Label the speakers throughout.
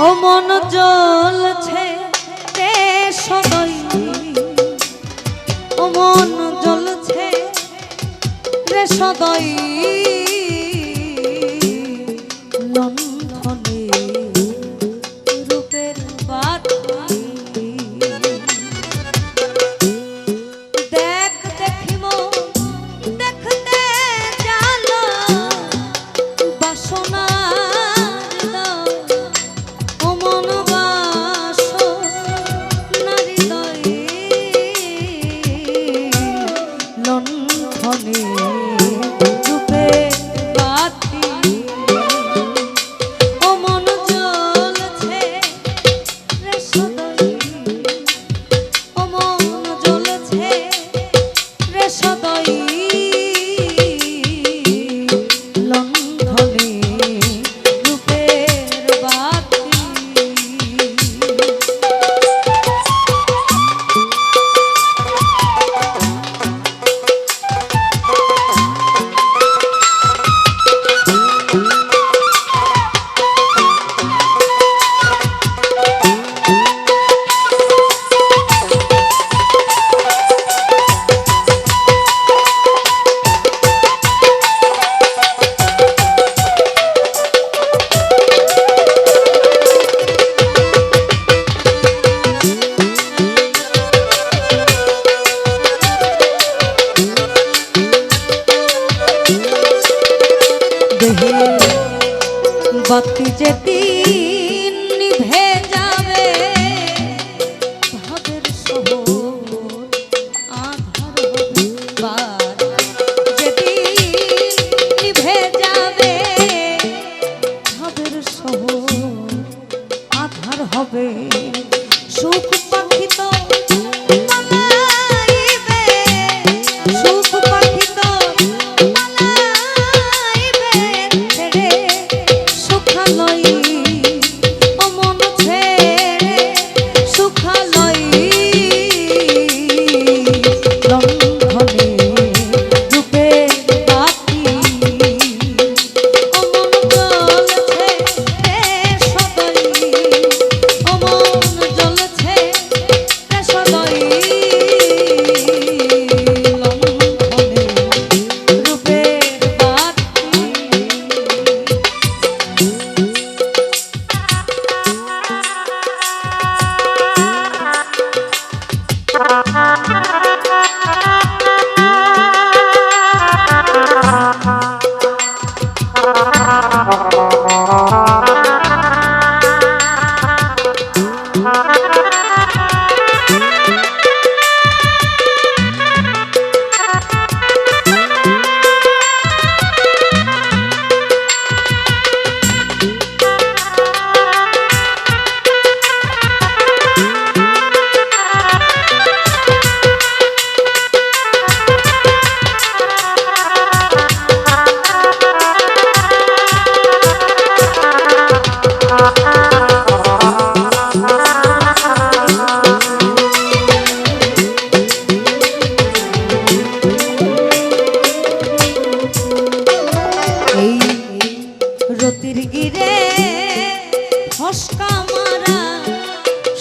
Speaker 1: ও মন জ্বলছে রে সদয়, ও মন জ্বলছে রে সদয় লণ্ঠনে রূপের বাতি। দেখ দেখিম দেখতে জালো বাসনা বাতি যেদিন নিভে যাবে ভাবের শহর আধার হবে, যেদিন নিভে যাবে ভাবের শহর আধার হবে, সুখ পাখি তো পালাইবে, সুখ পাখি তো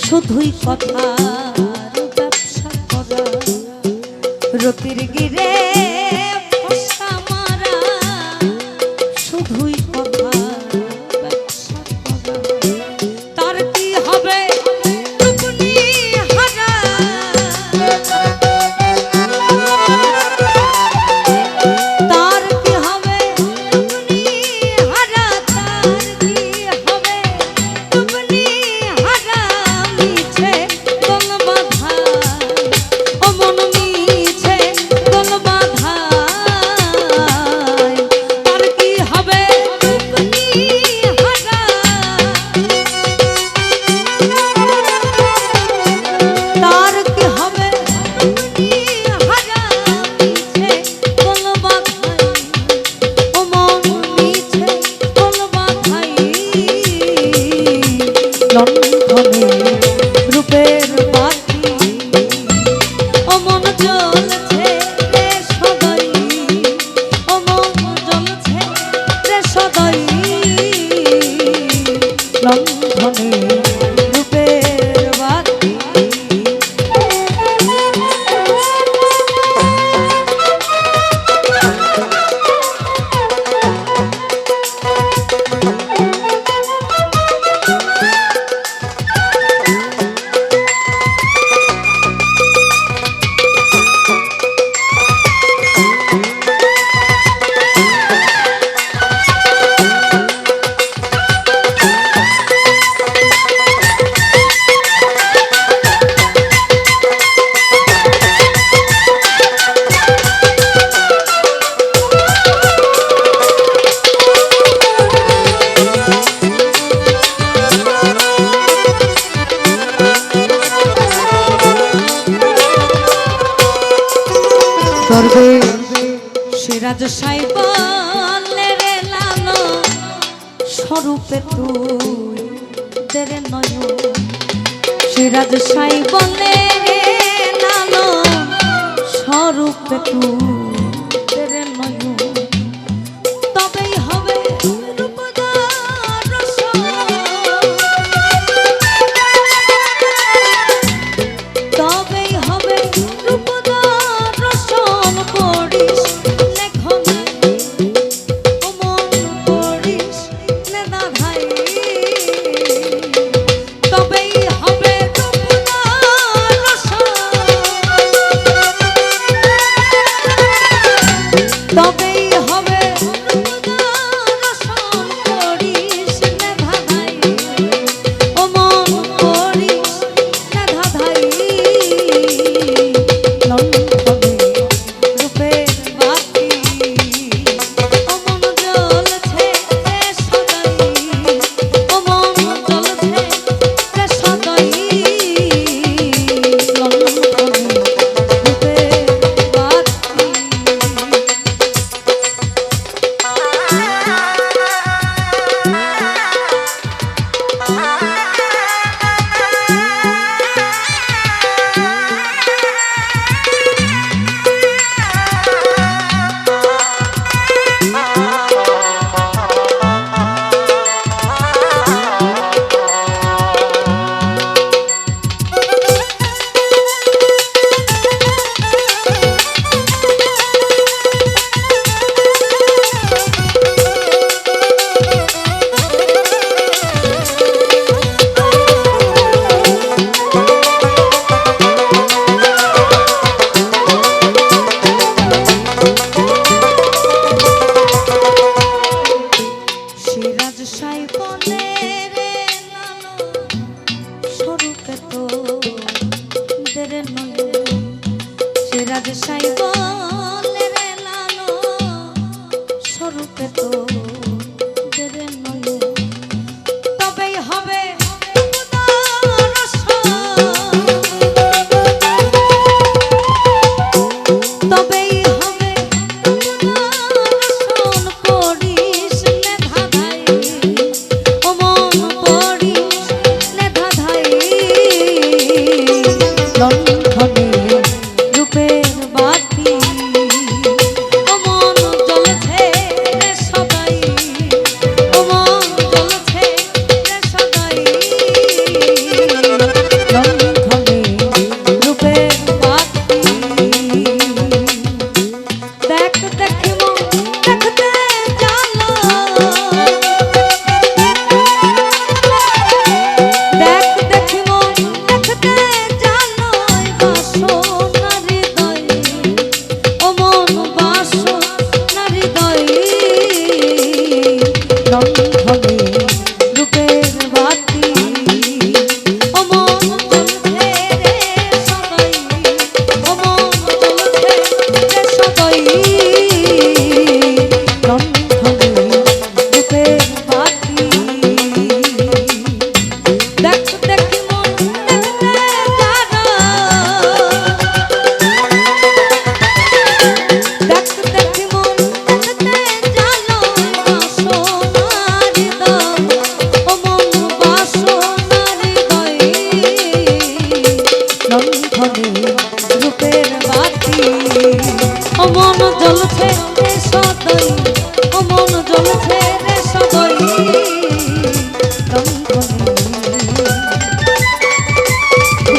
Speaker 1: শুধুই কথার ব্যবসা করা, রতির গিরে ফসকা মারা, শুধুই কথার ব্যবসা করা। তার কি হবে রূপনি হারা, তার কি হবে রূপনি হারা, তার কি হবে রূপনি হারা। মিছে দল বাঁধা ও মন মিছে দল বাঁধা লঙ্ঘনে রূপের বাতি করবে সিরাজ সাইবলে রে লালো স্বরূপে তুই তেরে নয় সিরাজ সাইবলে রে লালো স্বরূপে তুই তেরে নয় তবেই হবে রূপদার রসন তবেই হবে রূপদার রসন করিস লেখন অমন করিস নেদা ভাই তবেই হবে রূপদার রসন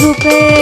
Speaker 1: রূপে